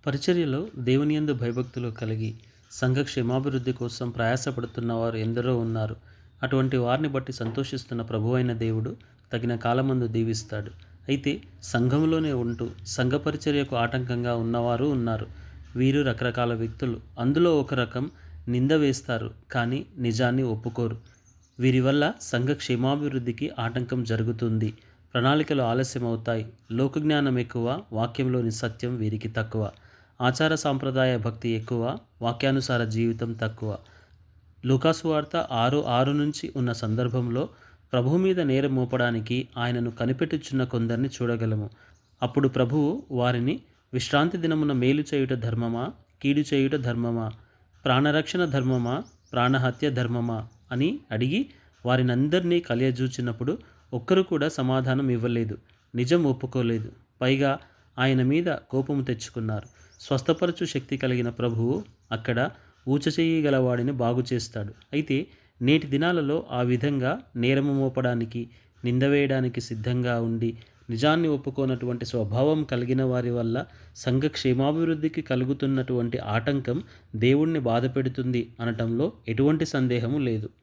పరిచర్యలో దేవునియందు భయభక్తులు కలిగి సంఘ క్షేమాభివృద్ధి కోసం ప్రయాసపడుతున్న వారు ఎందరో ఉన్నారు. అటువంటి వారిని బట్టి సంతోషిస్తున్న ప్రభువైన దేవుడు తగిన కాలమందు దీవిస్తాడు. అయితే సంఘంలోనే ఉంటూ సంఘ పరిచర్యకు ఆటంకంగా ఉన్నవారు ఉన్నారు. వీరు రకరకాల వ్యక్తులు. అందులో ఒక రకం నింద వేస్తారు, కానీ నిజాన్ని ఒప్పుకోరు. వీరి వల్ల సంఘ క్షేమాభివృద్ధికి ఆటంకం జరుగుతుంది. ప్రణాళికలు ఆలస్యమవుతాయి. లోకజ్ఞానం ఎక్కువ, వాక్యంలోని సత్యం వీరికి తక్కువ. ఆచార సాంప్రదాయ భక్తి ఎక్కువ, వాక్యానుసార జీవితం తక్కువ. లూకాసు వార్త 6:6 నుంచి ఉన్న సందర్భంలో ప్రభువు మీద నేరం మోపడానికి ఆయనను కనిపెట్టుచున్న కొందరిని చూడగలము. అప్పుడు ప్రభువు వారిని, విశ్రాంతి దినమున మేలు చేయుట ధర్మమా, కీడు చేయుట ధర్మమా, ప్రాణరక్షణ ధర్మమా, ప్రాణహత్య ధర్మమా అని అడిగి వారినందరినీ కలియజూచినప్పుడు ఒక్కరు కూడా సమాధానం ఇవ్వలేదు, నిజం ఒప్పుకోలేదు. పైగా ఆయన మీద కోపము తెచ్చుకున్నారు. స్వస్థపరచు శక్తి కలిగిన ప్రభువు అక్కడ ఊచచేయి గలవాడిని బాగు చేస్తాడు. అయితే నేటి దినాలలో ఆ విధంగా నేరము మోపడానికి, నింద వేయడానికి సిద్ధంగా ఉండి నిజాన్ని ఒప్పుకోనటువంటి స్వభావం కలిగిన వారి వల్ల సంఘ క్షేమాభివృద్ధికి కలుగుతున్నటువంటి ఆటంకం దేవుణ్ణి బాధపెడుతుంది అనటంలో ఎటువంటి సందేహము లేదు.